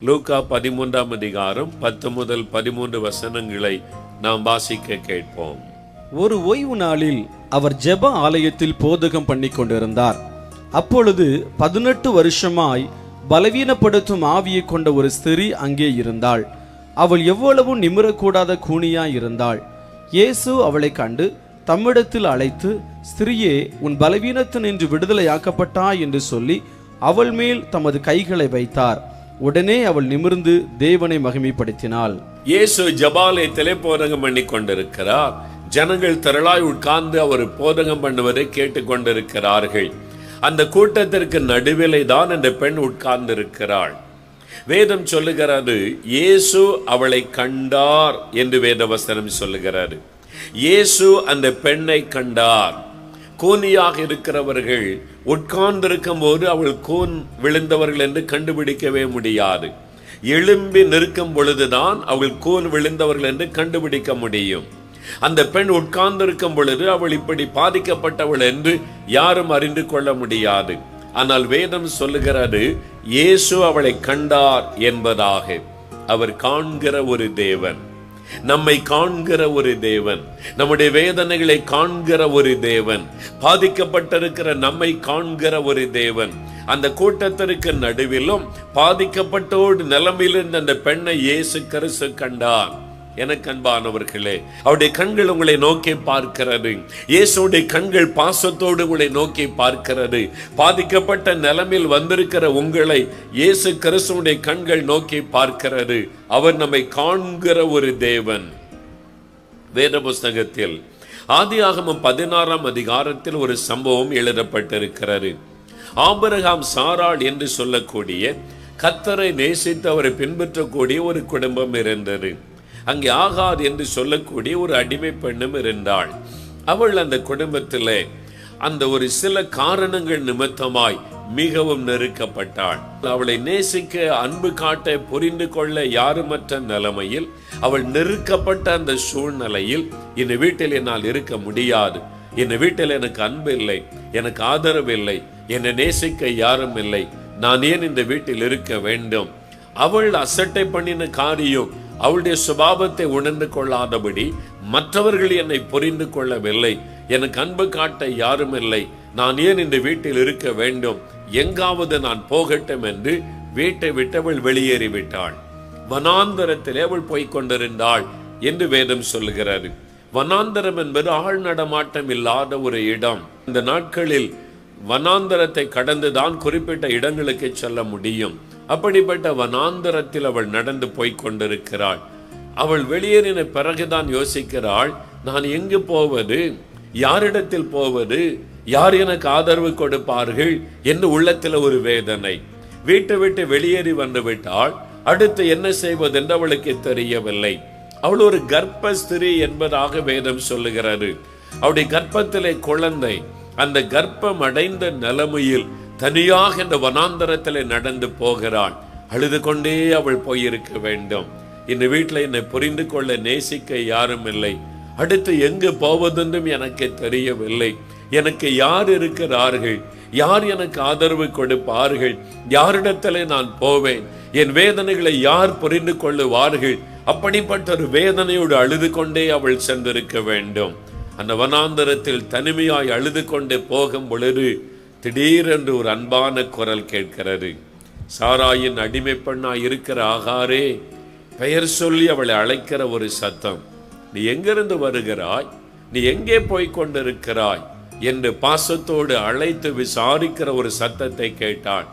லூக்கா 13ஆம் அதிகாரம் 10 முதல் 13 வசனங்களை நாம் வாசிக்க கேட்போம். ஒரு ஓய்வு நாளில் அவர் ஜெப ஆலயத்தில் போதகம் பண்ணி கொண்டிருந்தார். அப்பொழுது 18 வருஷமாய் பலவீனப்படுத்தும் ஆவியை கொண்ட ஒரு ஸ்திரீ அங்கே இருந்தாள். அவள் எவ்வளவும் நிமிரக்கூடாத கூனியாய் இருந்தாள். இயேசு அவளை கண்டு தம்மிடத்தில் அழைத்து, ஸ்திரியே, உன் பலவீனத்தினின்று விடுதலையாக்கப்பட்டாய் என்று சொல்லி அவள் மேல் தமது கைகளை வைத்தார். உடனே அவள் நிமிர்ந்து தேவனை மகிமைப்படுத்தினாள். இயேசு ஜெபாலயத்திலே போதகம் பண்ணி கொண்டிருக்கிறார். ஜனங்கள் திரளாய் உட்கார்ந்து அவர் போதகம் பண்ணுவதை கேட்டுக்கொண்டிருக்கிறார்கள். அந்த கூட்டத்திற்கு நடுவிலே தான் அந்த பெண் உட்கார்ந்து இருக்கிறாள். வேதம் சொல்லுகிறது, இயேசு அவளை கண்டார் என்று வேதவசனம் சொல்லுகிறது. இயேசு அந்த பெண்ணை கண்டார். கூனியாக இருக்கிறவர்கள் உட்கார்ந்திருக்கும் போது அவள் கூன் விழுந்தவர்கள் என்று கண்டுபிடிக்கவே முடியாது. எழும்பி நிற்கும் பொழுதுதான் அவள் கூன் விழுந்தவர்கள் என்று கண்டுபிடிக்க முடியும். அந்த பெண் உட்கார்ந்திருக்கும் பொழுது அவள் இப்படி பாதிக்கப்பட்டவள் என்று யாரும் அறிந்து கொள்ள முடியாது. ஆனால் வேதம் சொல்லுகிறது, இயேசு அவளை கண்டார் என்பதாக. அவர் காண்கிற ஒரு தேவன், நம்மை காண்கிற ஒரு தேவன், நம்முடைய வேதனைகளை காண்கிற ஒரு தேவன், பாதிக்கப்பட்டிருக்கிற நம்மை காண்கிற ஒரு தேவன். அந்த கூட்டத்திற்கு நடுவிலும் பாதிக்கப்பட்டோடு நிலைமையிலிருந்து அந்த பெண்ணை இயேசு கிறிஸ்து கண்டார். எனக்கு அன்பானவர்களே, அவருடைய கண்கள் உங்களை நோக்கி பார்க்கிறது. இயேசுடைய கண்கள் பாசத்தோடு உங்களை நோக்கி பார்க்கிறது. பாதிக்கப்பட்ட நிலைமையில் வந்திருக்கிற உங்களை இயேசு கிறிஸ்துடைய கண்கள் நோக்கி பார்க்கிறது. அவர் நம்மை காண்கிற ஒரு தேவன். வேத புஸ்தகத்தில் ஆதியாகமம் 16ஆம் அதிகாரத்தில் ஒரு சம்பவம் எழுதப்பட்டிருக்கிறது. ஆபிரகாம் சாராள் என்று சொல்லக்கூடிய கர்த்தரை நேசித்து அவரை பின்பற்றக்கூடிய ஒரு குடும்பம் இருந்தது. அங்கே ஆகார் என்று சொல்லக்கூடிய ஒரு அடிமை பெண்ணும் இருந்தாள். அவள் அந்த குடும்பத்திலே அந்த ஒரு சில காரணங்கள் நிமித்தமாய் மிகவும் நெருக்கப்பட்டாள். அவளை நேசிக்க, அன்பு காட்ட, புரிந்து கொள்ள யாருமற்ற நிலைமையில் அவள் நெருக்கப்பட்ட அந்த சூழ்நிலையில், இந்த வீட்டில் என்னால் இருக்க முடியாது, இந்த வீட்டில் எனக்கு அன்பு இல்லை, எனக்கு ஆதரவு இல்லை, என்னை நேசிக்க யாரும் இல்லை, நான் ஏன் இந்த வீட்டில் இருக்க வேண்டும்? அவள் அசட்டை பண்ணின காரியம் அவளுடைய சுபாவத்தை உணர்ந்து கொள்ளாதபடி மற்றவர்கள் என்னை புரிந்து கொள்ளவில்லை, எனக்கு அன்பு காட்ட யாரும் இல்லை, நான் ஏன் இந்த வீட்டில் இருக்க வேண்டும், எங்காவது நான் போகட்டும் என்று வீட்டை விட்டவள் வெளியேறிவிட்டாள். வனாந்தரத்திலே அவள் போய்கொண்டிருந்தாள் என்று வேதம் சொல்லுகிறது. வனாந்தரம் என்பது ஆள் நடமாட்டம் இல்லாத ஒரு இடம். இந்த நாட்களில் வனாந்தரத்தை கடந்துதான் குறிப்பிட்ட இடங்களுக்கு செல்ல முடியும். அப்படிப்பட்ட வனாந்தரத்தில் அவள் நடந்து போய்கொண்டிருக்கிறாள். அவள் வெளியேறின பிறகுதான் யோசிக்கிறாள், நான் எங்கு போவது, யாரிடத்தில் போவது, யார் எனக்கு ஆதரவு கொடுப்பார்கள் என்று உள்ளத்தில் ஒரு வேதனை. வீட்டை விட்டு வெளியேறி வந்து விட்டாள். அடுத்து என்ன செய்வது என்று அவளுக்கு தெரியவில்லை. அவள் ஒரு கர்ப்ப ஸ்திரீ என்பதாக வேதம் சொல்லுகிறது. அவளுடைய கர்ப்பத்திலே குழந்தை. அந்த கர்ப்பம் அடைந்த நிலைமையில் தனியாக இந்த வனாந்தரத்தில் நடந்து போகிறாள். அழுது கொண்டே அவள் போயிருக்க வேண்டும். இந்த வீட்டில் என்னை புரிந்து கொள்ள, நேசிக்க யாரும் இல்லை. அடுத்து எங்கு போவதென்றும் எனக்கு தெரியவில்லை. எனக்கு யார் இருக்கிறார்கள், யார் எனக்கு ஆதரவு கொடுப்பார்கள், யாரிடத்தில் நான் போவேன், என் வேதனைகளை யார் புரிந்து கொள்ளுவார்கள்? அப்படிப்பட்ட ஒரு வேதனையோடு அழுது கொண்டே அவள் சென்றிருக்க வேண்டும். அந்த வனாந்தரத்தில் தனிமையாய் அழுது கொண்டே போகும் பொழுது திடீரென்று ஒரு அன்பான குரல் கேட்கிறது. சாராயின் அடிமை பெண்ணாய் இருக்கிற ஆகாரே, பெயர் சொல்லி அவளை அழைக்கிற ஒரு சத்தம். நீ எங்கிருந்து வருகிறாய், நீ எங்கே போய்கொண்டிருக்கிறாய் என்று பாசத்தோடு அழைத்து விசாரிக்கிற ஒரு சத்தத்தை கேட்டாள்.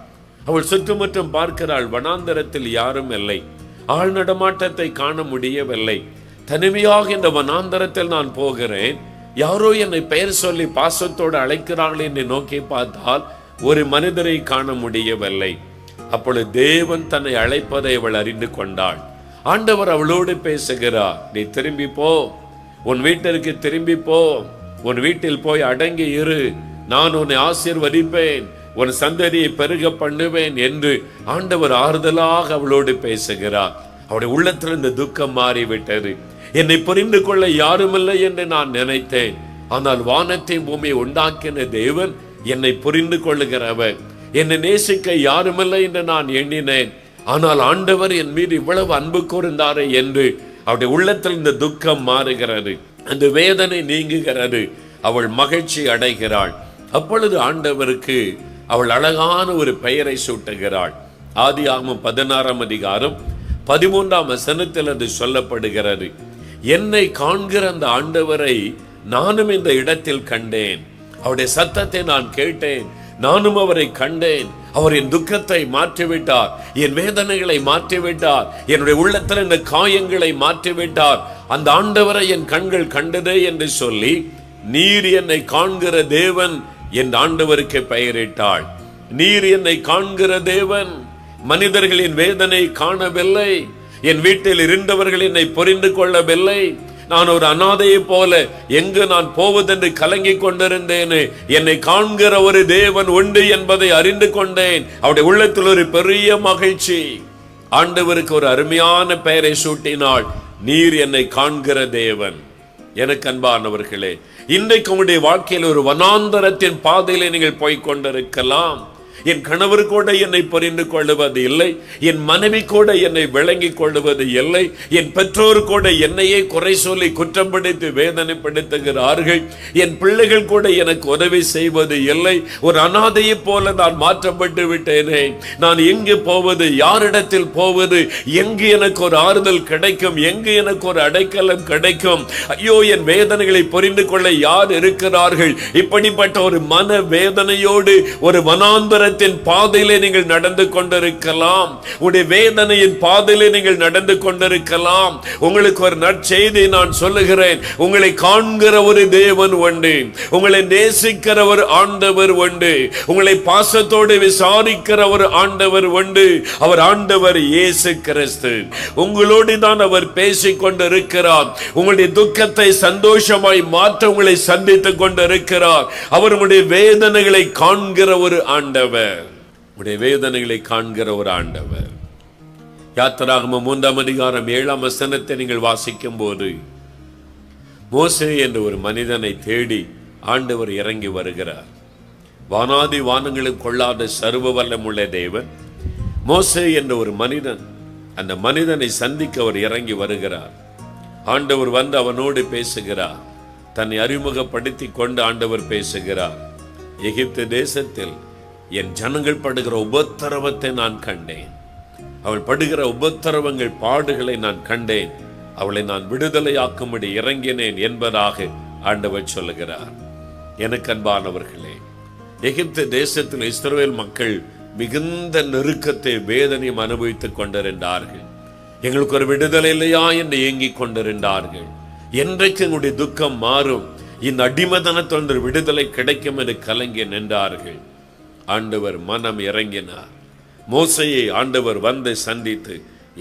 அவள் சுற்றுமுற்றும் பார்க்கிறாள். வனாந்தரத்தில் யாரும் இல்லை. ஆள் நடமாட்டத்தை காண முடியவில்லை. தனிமையாக இந்த வனாந்தரத்தில் நான் போகிறேன், யாரோ என்னை பெயர் சொல்லி பாசத்தோடு அழைக்கிறார்கள் என்று நோக்கி பார்த்தால் ஒரு மனிதரை காண முடியவில்லை. அப்பொழுது தேவன் தன்னை அழைப்பதை அவள் அறிந்து கொண்டாள். ஆண்டவர் அவளோடு பேசுகிறார். நீ திரும்பி போ, உன் வீட்டிற்கு திரும்பி போ, உன் வீட்டில் போய் அடங்கி இரு, நான் உன்னை ஆசீர்வதிப்பேன், உன் சந்ததியை பெருக பண்ணுவேன் என்று ஆண்டவர் ஆறுதலாக அவளோடு பேசுகிறார். அவருடைய உள்ளத்தில் இந்த துக்கம் மாறிவிட்டது. என்னை புரிந்து கொள்ள யாருமில்லை என்று நான் நினைத்தேன். ஆனால் வானத்தை பூமியை உண்டாக்கின தேவன் என்னை புரிந்து கொள்ளுகிறவர், என்னை நேசிக்க யாருமில்லை என்று நான் எண்ணினேன். ஆனால் ஆண்டவர் என் மீது இவ்வளவு அன்பு கூர்ந்தாரே என்று அவருடைய உள்ளத்தில் இந்த துக்கம் மாறுகிறது, அந்த வேதனை நீங்குகிறது, அவள் மகிழ்ச்சி அடைகிறாள். அப்பொழுது ஆண்டவருக்கு அவள் அழகான ஒரு பெயரை சூட்டுகிறாள். ஆதியாகமம் 16ஆம் அதிகாரம் 13ஆம் வசனத்தில் அது சொல்லப்படுகிறது. என்னை காண்கிற அந்த ஆண்டவரை நானும் இந்த இடத்தில் கண்டேன், அவருடைய சத்தத்தை நான் கேட்டேன், நானும் அவரை கண்டேன். அவர் என் துக்கத்தை மாற்றிவிட்டார், என் வேதனைகளை மாற்றிவிட்டார், என்னுடைய உள்ளத்தில் இந்த காயங்களை மாற்றிவிட்டார். அந்த ஆண்டவரை என் கண்கள் கண்டதே என்று சொல்லி நீர் என்னை காண்கிற தேவன் என் ஆண்டவருக்கு பெயரிட்டாள். நீர் என்னை காண்கிற தேவன். மனிதர்களின் வேதனை காணவில்லை, என் வீட்டில் இருந்தவர்கள் என்னை புரிந்து கொள்ளவில்லை, நான் ஒரு அனாதையை போல எங்கு நான் போவதென்று கலங்கி கொண்டிருந்தேனே, என்னை காண்கிற ஒரு தேவன் உண்டு என்பதை அறிந்து கொண்டேன். அவருடைய உள்ளத்தில் ஒரு பெரிய மகிழ்ச்சி. ஆண்டவருக்கு ஒரு அருமையான பெயரை சூட்டினாள், நீர் என்னை காண்கிற தேவன். எனக்கு அன்பானவர்களே, இன்றைக்கு உங்களுடைய வாழ்க்கையில் ஒரு வனாந்தரத்தின் பாதையில நீங்கள் போய்கொண்டிருக்கலாம். என் கணவர் கூட என்னை புரிந்து கொள்ளுவது இல்லை, என் மனைவி கூட என்னை விளங்கிக் கொள்ளுவது இல்லை, என் பெற்றோர் கூட என்னையே குறை சொல்லி குற்றம் பிடித்து வேதனைப்படுத்துகிறார்கள், என் பிள்ளைகள் கூட எனக்கு உதவி செய்வது இல்லை, ஒரு அனாதையை போல நான் மாற்றப்பட்டு விட்டேனே, நான் எங்கு போவது, யாரிடத்தில் போவது, எங்கு எனக்கு ஒரு ஆறுதல் கிடைக்கும், எங்கு எனக்கு ஒரு அடைக்கலம் கிடைக்கும், ஐயோ என் வேதனைகளை புரிந்து கொள்ள யார் இருக்கிறார்கள்? இப்படிப்பட்ட ஒரு மன வேதனையோடு ஒரு வனாந்தர பாதையிலே நீங்கள் நடந்து கொண்டிருக்கலாம், உடைய வேதனையின் பாதையிலே நீங்கள் நடந்து கொண்டிருக்கலாம். உங்களுக்கு ஒரு நற்செய்தி நான் சொல்லுகிறேன், உங்களை காண்கிற ஒரு தேவன் உண்டு, உங்களை நேசிக்கிற ஒரு ஆண்டவர் உண்டு, உங்களை பாசத்தோடு விசாரிக்கிற ஒரு ஆண்டவர் உண்டு. அவர் ஆண்டவர் இயேசு கிறிஸ்து. உங்களோடு தான் அவர் பேசிக் கொண்டிருக்கிறார். உங்களுடைய துக்கத்தை சந்தோஷமாய் மாற்ற உங்களை சந்தித்துக் கொண்டிருக்கிறார். அவர் உங்களுடைய வேதனைகளை காண்கிற ஒரு ஆண்டவர், உடைய வேதனைகளை காண்கிற ஒரு ஆண்டவர். யாத்திராகமம் 3ஆம் அதிகாரம் 7ஆம் வசனத்தை நீங்கள் வாசிக்கும் போது, மோசே என்ற ஒரு மனிதனை தேடி ஆண்டவர் இறங்கி வருகிறார். வானாதி வானங்களும் கொள்ளாத சர்வ வல்லமுள்ள தேவன் மோசே என்ற ஒரு மனிதன், அந்த மனிதனை சந்திக்க அவர் இறங்கி வருகிறார். ஆண்டவர் வந்து அவனோடு பேசுகிறார், தன்னை அறிமுகப்படுத்தி கொண்டு ஆண்டவர் பேசுகிறார். எகிப்து தேசத்தில் என் ஜனங்கள் படுகிற உபத்திரவத்தை நான் கண்டேன், அவள் படுகிற உபத்திரவங்கள் பாடுகளை நான் கண்டேன், அவளை நான் விடுதலையாக்கும்படி இறங்கினேன் என்பதாக ஆண்டவர் சொல்லுகிறார். எனக்கு அன்பானவர்களே, எகிப்து தேசத்தில் இஸ்ரவேல் மக்கள் மிகுந்த நெருக்கத்தை வேதனையும் அனுபவித்துக் கொண்டிருந்தார்கள். எங்களுக்கு ஒரு விடுதலை இல்லையா என்று ஏங்கிக் கொண்டிருந்தார்கள். என்றைக்கு எங்களுடைய துக்கம் மாறும், இந்த அடிமதனத்தொன்று விடுதலை கிடைக்கும் என்று கலங்கி நின்றார்கள். ஆண்டவர் மனம் இறங்கினார். மோசையை ஆண்டவர் வந்து சந்தித்து,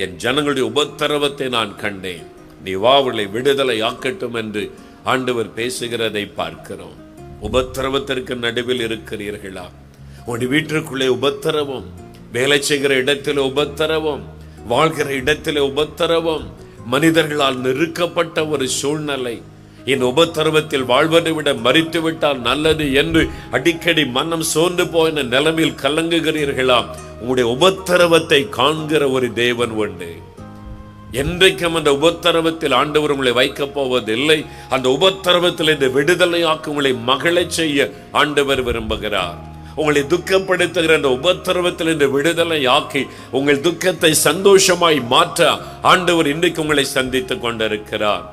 என் ஜனங்களுடைய உபத்திரவத்தை நான் கண்டேன், நீ வாவளை விடுதலை ஆக்கட்டும் என்று ஆண்டவர் பேசுகிறதை பார்க்கிறோம். உபத்திரவத்திற்கு நடுவில் இருக்கிறீர்களா? உங்களுடைய வீட்டிற்குள்ளே உபத்திரவம், வேலை செய்கிற இடத்திலே உபத்திரவம், வாழ்கிற இடத்திலே உபத்திரவம், மனிதர்களால் நெருக்கப்பட்ட ஒரு சூழ்நிலை. இந்த உபத்திரவத்தில் வாழ்வதை விட மரித்து விட்டால் நல்லது என்று அடிக்கடி மனம் சோர்ந்து போன நிலைமையில் கலங்குகிறீர்களா? உங்களுடைய உபத்திரவத்தை காண்கிற ஒரு தேவன் உண்டு. என்றைக்கும் அந்த உபத்திரவத்தில் ஆண்டவர் உங்களை வைக்கப் போவதில்லை. அந்த உபத்திரவத்தில் இந்த விடுதலையாக்கு உங்களை மகிழச் செய்ய ஆண்டவர் விரும்புகிறார். உங்களை துக்கப்படுத்துகிற அந்த உபத்திரவத்தில் இந்த விடுதலை ஆக்கி உங்கள் துக்கத்தை சந்தோஷமாய் மாற்ற ஆண்டவர் இன்றைக்கு உங்களை சந்தித்துக் கொண்டிருக்கிறார்.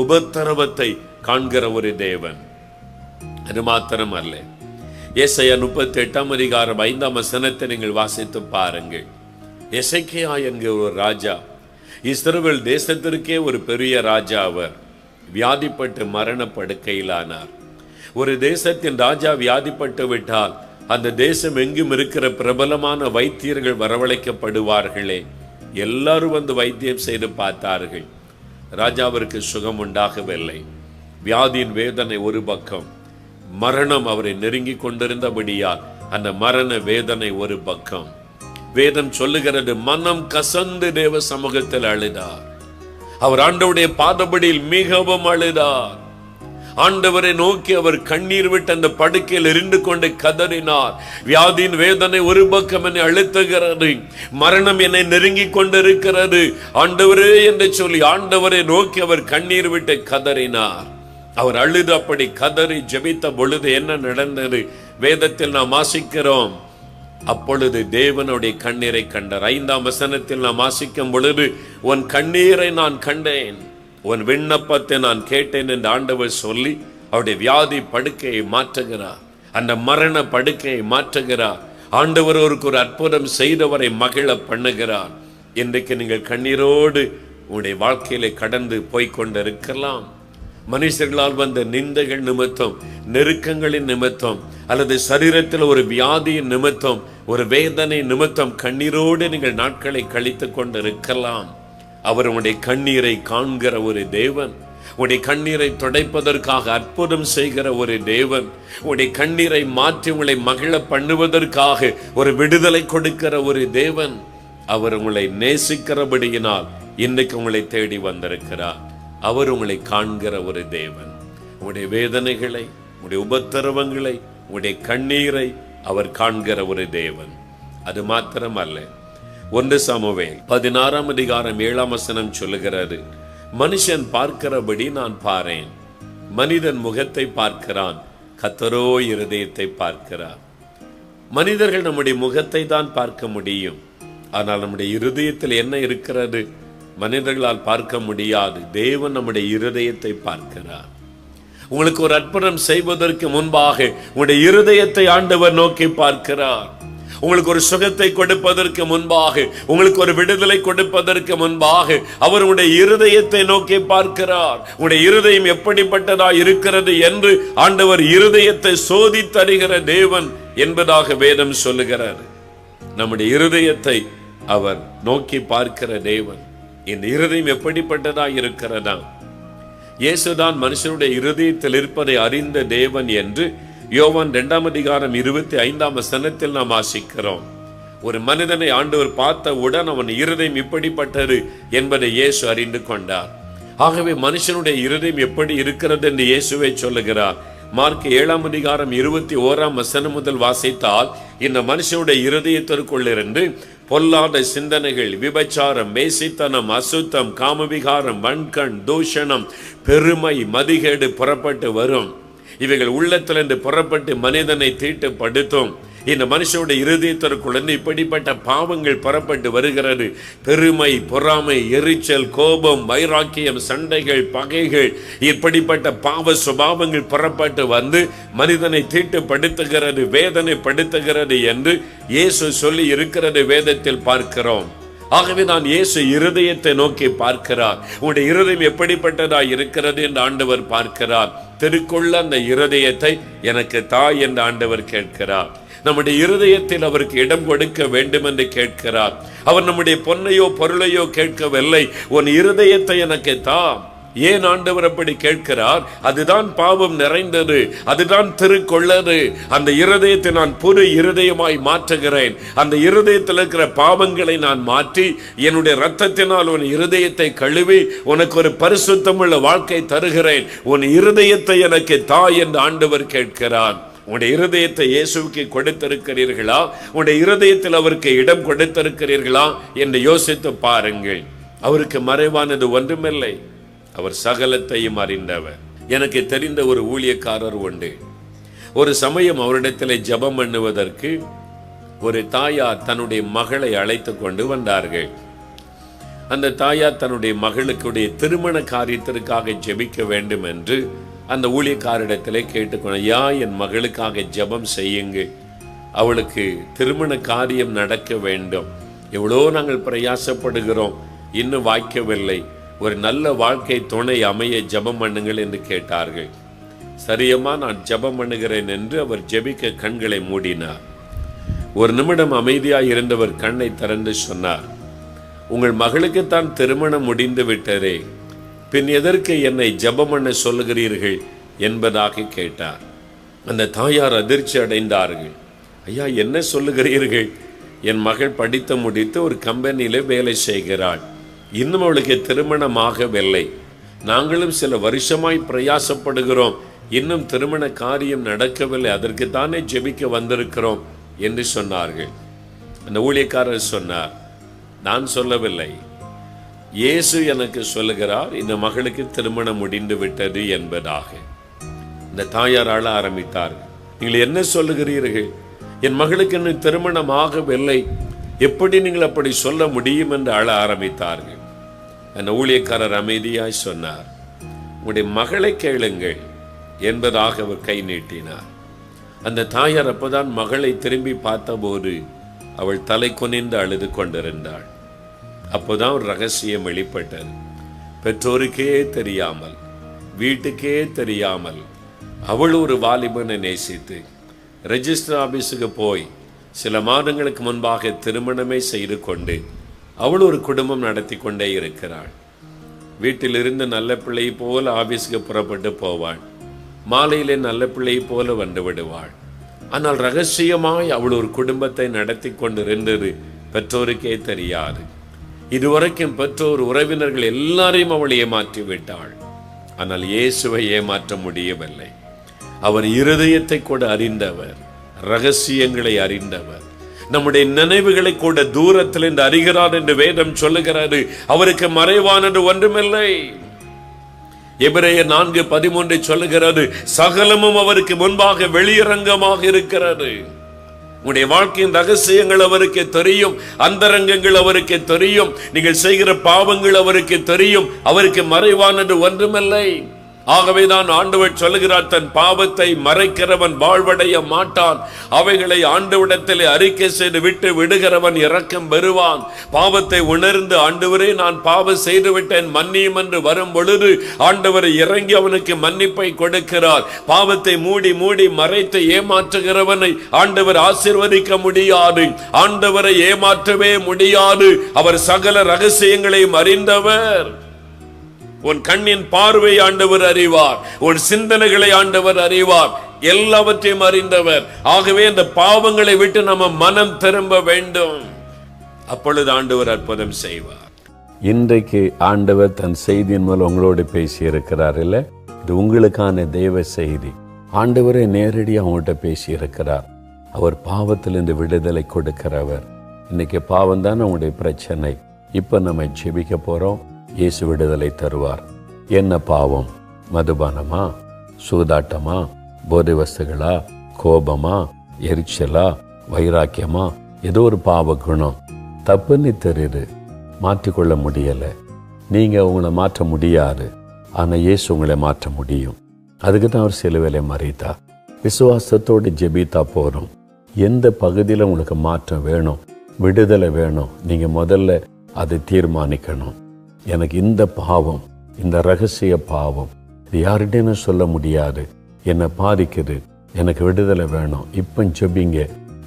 உபத்திரவத்தை காண்கிற ஒரு தேவன். அது மாத்திரம் அல்ல, ஏசாயா 38ஆம் அதிகாரம் 5ஆம் வசனத்தை நீங்கள் வாசித்து பாருங்கள். எசேக்கியா என்கிற ஒரு ராஜா, இஸ்ரவேல் தேசத்திற்கே ஒரு பெரிய ராஜா. அவர் வியாதிப்பட்டு மரண படுக்கையிலானார். ஒரு தேசத்தின் ராஜா வியாதிப்பட்டு விட்டால் அந்த தேசம் எங்கும் இருக்கிற பிரபலமான வைத்தியர்கள் வரவழைக்கப்படுவார்களே. எல்லாரும் வந்து வைத்தியம் செய்து பார்த்தார்கள். ராஜாவிற்கு சுகம் உண்டாகவில்லை. வியாதியின் வேதனை ஒரு பக்கம், மரணம் அவரை நெருங்கி கொண்டிருந்தபடியால் அந்த மரண வேதனை ஒரு பக்கம். வேதம் சொல்லுகிறது, மனம் கசந்து தேவ சமூகத்தில் அழுதார். அவர் ஆண்டவருடைய பாதபடியில் மிகவும் அழுதார். ஆண்டவரை நோக்கி அவர் கண்ணீர் விட்டு அந்த படுக்கையில் இருந்து கொண்டு கதறினார். வியாதியின் வேதனை ஒரு பக்கம் என்னை அழுத்துகிறது, மரணம் என்னை நெருங்கி கொண்டிருக்கிறது ஆண்டவரே என்று சொல்லி ஆண்டவரை நோக்கி அவர் கண்ணீர் விட்டு கதறினார். அவர் அழுது அப்படி கதறி ஜெபித்த பொழுது என்ன நடந்தது? வேதத்தில் நாம் வாசிக்கிறோம். அப்பொழுது தேவனுடைய கண்ணீரை கண்டார். 5ஆம் வசனத்தில் நாம் வாசிக்கும் பொழுது, உன் கண்ணீரை நான் கண்டேன், உன் விண்ணப்பத்தை நான் கேட்டேன் என்று ஆண்டவர் சொல்லி அவருடைய வியாதி படுக்கையை மாற்றுகிறார். அந்த மரண படுக்கையை மாற்றுகிறார். ஆண்டவர் ஒரு அற்புதம் செய்தவரை மகிழ பண்ணுகிறார். இன்றைக்கு நீங்கள் கண்ணீரோடு உங்களுடைய வாழ்க்கையிலே கடந்து போய்கொண்டிருக்கலாம். மனுஷர்களால் வந்த நிந்தைகள் நிமித்தம், நெருக்கங்களின் நிமித்தம், அல்லது சரீரத்தில் ஒரு வியாதியின் நிமித்தம், ஒரு வேதனை நிமித்தம் கண்ணீரோடு நீங்கள் நாட்களை கழித்துக் கொண்டிருக்கலாம். அவர் உங்களுடைய கண்ணீரை காண்கிற ஒரு தேவன், உங்களுடைய கண்ணீரை துடைப்பதற்காக அற்புதம் செய்கிற ஒரு தேவன், உங்களுடைய கண்ணீரை மாற்றி உங்களை மகிழ பண்ணுவதற்காக ஒரு விடுதலை கொடுக்கிற ஒரு தேவன். அவர் உங்களை நேசிக்கிறபடியினால் இன்றைக்கு உங்களை தேடி வந்திருக்கிறார். அவர் உங்களை காண்கிற ஒரு தேவன். உங்களுடைய வேதனைகளை, உங்களுடைய உபத்திரவங்களை, உங்களுடைய கண்ணீரை அவர் காண்கிற ஒரு தேவன். அது மாத்திரமல்ல, 1 சாமுவேல் 16ஆம் அதிகாரம் 7ஆம் வசனம் சொல்லுகிறது, மனுஷன் பார்க்கிறபடி நான் பாரேன், மனிதன் முகத்தை பார்க்கிறான், கர்த்தரோ இருதயத்தை பார்க்கிறார். மனிதர்கள் நம்முடைய முகத்தை தான் பார்க்க முடியும், ஆனால் நம்முடைய இருதயத்தில் என்ன இருக்கிறது மனிதர்களால் பார்க்க முடியாது. தேவன் நம்முடைய இருதயத்தை பார்க்கிறார். உங்களுக்கு ஒரு அற்புதம் செய்வதற்கு முன்பாக உங்களுடைய இருதயத்தை ஆண்டவர் நோக்கி பார்க்கிறார். உங்களுக்கு ஒரு சுகத்தை கொடுப்பதற்கு முன்பாக, உங்களுக்கு ஒரு விடுதலை கொடுப்பதற்கு முன்பாக அவர் உங்களுடைய இருதயத்தை நோக்கி பார்க்கிறார். உங்களுடைய இருதயம் எப்படிப்பட்டதா இருக்கிறது என்று ஆண்டவர் இருதயத்தை சோதித்தறிகிற தேவன் என்பதாக வேதம் சொல்லுகிறார். நம்முடைய இருதயத்தை அவர் நோக்கி பார்க்கிற தேவன். இந்த இருதயம் எப்படிப்பட்டதா இருக்கிறதா? இயேசுதான் மனுஷனுடைய இருதயத்தில் இருப்பதை அறிந்த தேவன் என்று யோவான் 2ஆம் அதிகாரம் 25ஆம் வசனத்தில் நாம் வாசிக்கிறோம். ஒரு மனிதனை ஆண்டவர் பார்த்தவுடன் அவன் இருதயம் இப்படிப்பட்டது என்பதை இயேசு அறிந்து கொண்டார். ஆகவே மனுஷனுடைய இருதயம் எப்படி இருக்கிறது என்று இயேசுவை சொல்லுகிறார். மார்க் 7ஆம் அதிகாரம் 21ஆம் வசனம் முதல் வாசித்தால், இந்த மனுஷனுடைய இருதயத்திற்குள்ளிருந்து பொல்லாத சிந்தனைகள், விபச்சாரம், வேசித்தனம், அசுத்தம், காமவிகாரம், வன்கண், தூஷணம், பெருமை, மதிகேடு புறப்பட்டு வரும். இவைகள் உள்ளத்திலிருந்து புறப்பட்டு மனிதனை தீட்டுப்படுத்தும். இந்த மனுஷனுடைய இருதயத்திற்குள்ள இப்படிப்பட்ட பாவங்கள் புறப்பட்டு வருகிறது. பெருமை, பொறாமை, எரிச்சல், கோபம், வைராக்கியம், சண்டைகள், பகைகள், இப்படிப்பட்ட பாவ சுபாவங்கள் புறப்பட்டு வந்து மனிதனை தீட்டுப்படுத்துகிறது, வேதனைப்படுத்துகிறது என்று இயேசு சொல்லி இருக்கிறது வேதத்தில் பார்க்கிறோம். ஆகவே நான் இயேசு இருதயத்தை நோக்கி பார்க்கிறார். உங்களுடைய இருதயம் எப்படிப்பட்டதா இருக்கிறது என்று ஆண்டவர் பார்க்கிறார். திருக்குள்ள அந்த இருதயத்தை எனக்கு தாய் என்று ஆண்டவர் கேட்கிறார். நம்முடைய இருதயத்தில் அவருக்கு இடம் கொடுக்க வேண்டும் என்று கேட்கிறார். அவர் நம்முடைய பொன்னையோ பொருளையோ கேட்கவில்லை, உன் இருதயத்தை எனக்கு தா. ஏன் ஆண்டவர் அப்படி கேட்கிறார்? அதுதான் பாவம் நிறைந்தது, அதுதான் திருக்கொள்ளது. அந்த இருதயத்தை நான் புது இருதயமாய் மாற்றுகிறேன். அந்த இருதயத்தில் இருக்கிற பாவங்களை நான் மாற்றி என்னுடைய இரத்தத்தினால் உன் இருதயத்தை கழுவி உனக்கு ஒரு பரிசுத்தமுள்ள வாழ்க்கை தருகிறேன். உன் இருதயத்தை எனக்கு தா என்று ஆண்டவர் கேட்கிறார். உங்களுடைய இருதயத்தை இயேசுவுக்கு கொடுத்திருக்கிறீர்களா? உங்களுடைய இருதயத்தில் அவருக்கு இடம் கொடுத்திருக்கிறீர்களா என்று யோசித்து பாருங்கள். அவருக்கு மறைவானது ஒன்றுமில்லை, அவர் சகலத்தையும் அறிந்தவர். எனக்கு தெரிந்த ஒரு ஊழியக்காரர் உண்டு. ஒரு சமயம் அவரிடத்தில் ஜெபம் பண்ணுவதற்கு ஒரு தாயார் தன்னுடைய மகளை அழைத்து கொண்டு வந்தார்கள். அந்த தாயார் தன்னுடைய மகளுக்குடைய திருமண காரியத்திற்காக ஜெபிக்க வேண்டும் என்று அந்த ஊழியக்காரிடத்திலே கேட்டுக்கொள்ள, யா என் மகளுக்காக ஜெபம் செய்யுங்க, அவளுக்கு திருமண காரியம் நடக்க வேண்டும், எவ்வளோ நாங்கள் பிரயாசப்படுகிறோம், இன்னும் வாய்க்கவில்லை, ஒரு நல்ல வாழ்க்கை துணை அமைய ஜெபம் பண்ணுங்கள் என்று கேட்டார்கள். சரியம்மா, நான் ஜெபம் பண்ணுகிறேன் என்று அவர் ஜெபிக்க கண்களை மூடினார். ஒரு நிமிடம் அமைதியாய் இருந்தவர் கண்ணை திறந்து சொன்னார், உங்கள் மகளுக்குத்தான் திருமணம் முடிந்து விட்டதே, பின் எதற்கு என்னை ஜெபம் பண்ண சொல்லுகிறீர்கள் என்பதாக கேட்டார். அந்த தாயார் அதிர்ச்சி அடைந்தார்கள். ஐயா, என்ன சொல்லுகிறீர்கள்? என் மகள் படித்து முடித்து ஒரு கம்பெனியில வேலை செய்கிறாள், இன்னும் அவளுக்கு திருமணமாகவில்லை, நாங்களும் சில வருஷமாய் பிரயாசப்படுகிறோம், இன்னும் திருமண காரியம் நடக்கவில்லை, அதற்குத்தானே ஜெபிக்க வந்திருக்கிறோம் என்று சொன்னார்கள். அந்த ஊழியக்காரர் சொன்னார், நான் சொல்லவில்லை, இயேசு எனக்கு சொல்லுகிறார் இந்த மகளுக்கு திருமணம் முடிந்து விட்டது என்பதாக. இந்த தாயார் அழ ஆரம்பித்தார்கள். நீங்கள் என்ன சொல்லுகிறீர்கள்? என் மகளுக்கு இன்னும் திருமணம் ஆகவில்லை, எப்படி நீங்கள் அப்படி சொல்ல முடியும் என்று அழ ஆரம்பித்தார்கள். அந்த ஊழியக்காரர் அமைதியாய் சொன்னார், உங்களுடைய மகளை கேளுங்கள் என்பதாக அவர் கை நீட்டினார். அந்த தாயார் அப்பதான் மகளை திரும்பி பார்த்தபோது அவள் தலை குனிந்து அழுது கொண்டிருந்தாள். அப்போதான் ஒரு ரகசியம் வெளிப்பட்டது. பெற்றோருக்கே தெரியாமல், வீட்டுக்கே தெரியாமல் அவள் ஒரு வாலிபனை நேசித்து ரெஜிஸ்டர் ஆபீஸுக்கு போய் சில மாதங்களுக்கு முன்பாக திருமணமே செய்து கொண்டு அவள் ஒரு குடும்பம் நடத்தி கொண்டே இருக்கிறாள். வீட்டிலிருந்து நல்ல பிள்ளை போல ஆபீஸுக்கு புறப்பட்டு போவாள், மாலையிலே நல்ல பிள்ளை போல வந்து விடுவாள். ஆனால் ரகசியமாய் அவள் ஒரு குடும்பத்தை நடத்தி கொண்டிருந்தது பெற்றோருக்கே தெரியாது. இதுவரைக்கும் பெற்றோர் உறவினர்கள் எல்லாரையும் அவள் ஏமாற்றி விட்டாள். ஆனால் இயேசுவை ஏமாற்ற முடியவில்லை. அவர் இருதயத்தை கூட அறிந்தவர், ரகசியங்களை அறிந்தவர், நம்முடைய நினைவுகளை கூட தூரத்தில் இருந்து அறிகிறார் என்று வேதம் சொல்லுகிறது. அவருக்கு மறைவானது ஒன்றுமில்லை. எபிரேயர் 4:13 சொல்லுகிறது, சகலமும் அவருக்கு முன்பாக வெளியரங்கமாக இருக்கிறது. உங்களுடைய வாழ்க்கையின் ரகசியங்கள் அவருக்கு தெரியும், அந்தரங்கங்கள் அவருக்கு தெரியும், நீங்கள் செய்கிற பாவங்கள் அவருக்கு தெரியும். அவருக்கு மறைவானது ஒன்றுமில்லை. ஆகவேதான் ஆண்டவர் சொல்லுகிறார், தன் பாவத்தை மறைக்கிறவன் வாழ்வடைய மாட்டான், அவைகளை ஆண்டவரிடத்திலே அறிக்கை செய்து விட்டு விடுகிறவன் இரக்கம் பெறுவான். பாவத்தை உணர்ந்து ஆண்டவரே நான் பாவம் செய்து விட்டேன் மன்னியும் என்று வரும் பொழுது ஆண்டவரை இறங்கி அவனுக்கு மன்னிப்பை கொடுக்கிறார். பாவத்தை மூடி மூடி மறைத்து ஏமாற்றுகிறவனை ஆண்டவர் ஆசீர்வதிக்க முடியாது, ஆண்டவரை ஏமாற்றவே முடியாது. அவர் சகல ரகசியங்களையும் அறிந்தவர். உன் கண்ணின் பார்வை ஆண்டவர் அறிவார், உன் சிந்தனைகளை ஆண்டவர் அறிவார், எல்லாவற்றையும் அறிந்தவர். ஆகவே அந்த பாவங்களை விட்டு நம்ம மனம் திரும்ப வேண்டும், அப்பொழுது ஆண்டவர் அற்புதம் செய்வார். இன்றைக்கு ஆண்டவர் தன் செய்தியின் மூலம் உங்களோடு பேசி இருக்கிறார் இல்ல? இது உங்களுக்கான தேவ செய்தி. ஆண்டவரை நேரடியாக அவங்கள்ட்ட பேசி இருக்கிறார். அவர் பாவத்திலிருந்து விடுதலை கொடுக்கிறவர். இன்னைக்கு பாவம் தான் உங்களுடைய பிரச்சனை. இப்ப நம்ம ஜெபிக்க போறோம். இயேசு விடுதலை தருவார். என்ன பாவம்? மதுபானமா, சூதாட்டமா, போதை வஸ்துகளா, கோபமா, எரிச்சலா, வைராக்கியமா, ஏதோ ஒரு பாவ குணம் தப்புன்னு தெரியுது, மாற்றிக்கொள்ள முடியல. நீங்க உங்களை மாற்ற முடியாது, ஆனா இயேசு உங்களை மாற்ற முடியும். அதுக்கு தான் அவர் சிலுவையிலே மரித்தார். விசுவாசத்தோடு ஜெபித்தா போறோம். எந்த பகுதியில் உங்களுக்கு மாற்றம் வேணும், விடுதலை வேணும், நீங்க முதல்ல அதை தீர்மானிக்கணும். எனக்கு இந்த பாவம், இந்த ரகசிய பாவம், இது யார்கிட்டேன்னு சொல்ல முடியாது, என்னை பாதிக்குது, எனக்கு விடுதலை வேணும். இப்போ ஜெபிங்க,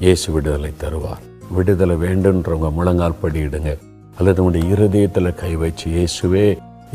இயேசு விடுதலை தருவார். விடுதலை வேண்டுன்றவங்க முழங்கால் படியிடுங்க, அல்லது உங்களுடைய இருதயத்தில் கை வச்சு, இயேசுவே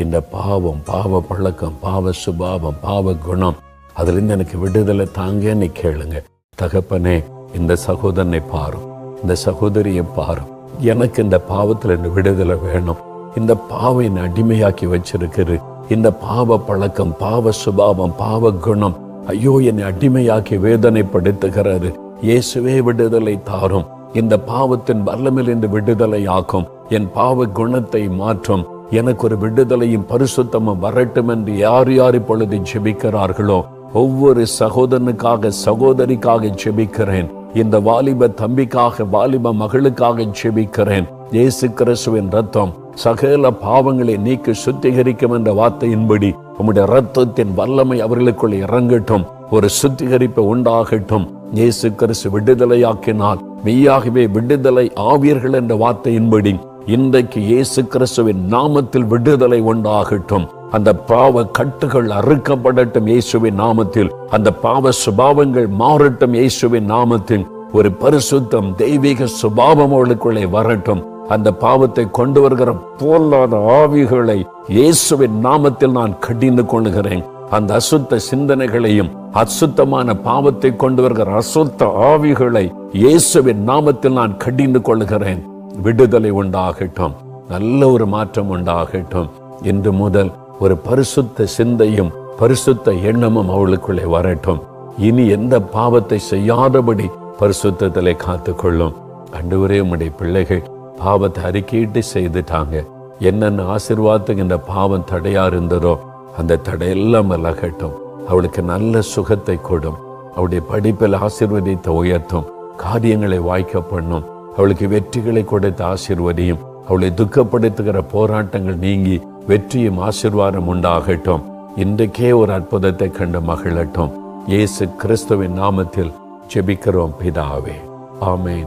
இந்த பாவம், பாவ பழக்கம், பாவ சுபாவம், பாவ குணம், அதுலேருந்து எனக்கு விடுதலை தாங்கன்னு கேளுங்க. தகப்பனே, இந்த சகோதரனை பாரும், இந்த சகோதரியை பாரும், எனக்கு இந்த பாவத்தில் இந்த விடுதலை வேணும். இந்த பாவை என்னை அடிமையாக்கி வச்சிருக்கிறது, இந்த பாவ பழக்கம், பாவ சுபாவம், பாவ குணம், ஐயோ என்னை அடிமையாக்கி வேதனைப்படுத்துகிறாரு. இயேசுவே விடுதலை தாரும். இந்த பாவத்தின் வல்லமையிலிருந்து விடுதலை ஆக்கும். என் பாவ குணத்தை மாற்றும். எனக்கு ஒரு விடுதலையும் பரிசுத்தமும் வரட்டும் என்று யார் யார் இப்பொழுது ஜெபிக்கிறார்களோ ஒவ்வொரு சகோதரனுக்காக, சகோதரிக்காக ஜெபிக்கிறேன். இந்த வாலிப தம்பிக்காக, வாலிப மகளுக்காக ஜெபிக்கிறேன். இயேசு கிறிஸ்துவின் ரத்தம் சகல பாவங்களை நீக்கி சுத்திகரிக்கும் என்ற வார்த்தையின்படி உம்முடைய ரத்தத்தின் வல்லமை அவர்களுக்குள் இறங்கட்டும். ஒரு சுத்திகரிப்பு உண்டாகட்டும். இயேசு கிறிஸ்து விடுதலையாக்கினால் மெய்யாகவே விடுதலை ஆவீர்கள் என்ற வார்த்தையின்படி இன்றைக்கு இயேசு கிறிஸ்துவின் நாமத்தில் விடுதலை உண்டாகட்டும். அந்த பாவ கட்டுகள் அறுக்கப்படட்டும் இயேசுவின் நாமத்தில். அந்த பாவ சுபாவங்கள் மாறட்டும் இயேசுவின் நாமத்தில். ஒரு பரிசுத்தம், தெய்வீக சுபாவம் அவர்களுக்குள்ளே வரட்டும். அந்த பாவத்தை கொண்டு வருகிற பொல்லாத ஆவிகளை இயேசுவின் நாமத்தில் நான் கடிந்து கொள்கிறேன். அந்த அசுத்த சிந்தனைகளையும், அசுத்தமான பாவத்தை கொண்டு வருகிற அசுத்த ஆவிகளை இயேசுவின் நாமத்தில் நான் கடிந்து கொள்கிறேன். விடுதலை உண்டாகட்டும், நல்ல ஒரு மாற்றம் உண்டாகட்டும். இன்று முதல் ஒரு பரிசுத்த சிந்தையும் பரிசுத்த எண்ணமும் அவளுக்குள்ளே வரட்டும். இனி எந்த பாவத்தை செய்யாதபடி பரிசுத்தத்திலே காத்துக்கொள்ளும். ஆண்டவரே, உம்முடைய பிள்ளைகள் பாவத்தை அறிக்கையிட்டு செய்துட்டாங்க. என்னென்ன ஆசீர்வாதத்துக்கு இந்த பாவம் தடையா இருந்ததோ அந்த தடையெல்லாம் விலகட்டும். அவளுக்கு நல்ல சுகத்தை கொடும். அவளுடைய படிப்பில் ஆசீர்வதித்த உயர்த்தும். காரியங்களை வாய்க்க பண்ணும். அவளுக்கு வெற்றிகளை கொடுத்த ஆசீர்வதியும். அவளை துக்கப்படுத்துகிற போராட்டங்கள் நீங்கி வெற்றியும் ஆசீர்வாதம் உண்டாகட்டும். இன்றைக்கே ஒரு அற்புதத்தை கண்டு மகிழட்டும். இயேசு கிறிஸ்துவின் நாமத்தில் ஜெபிக்கிறோம் பிதாவே, ஆமென்.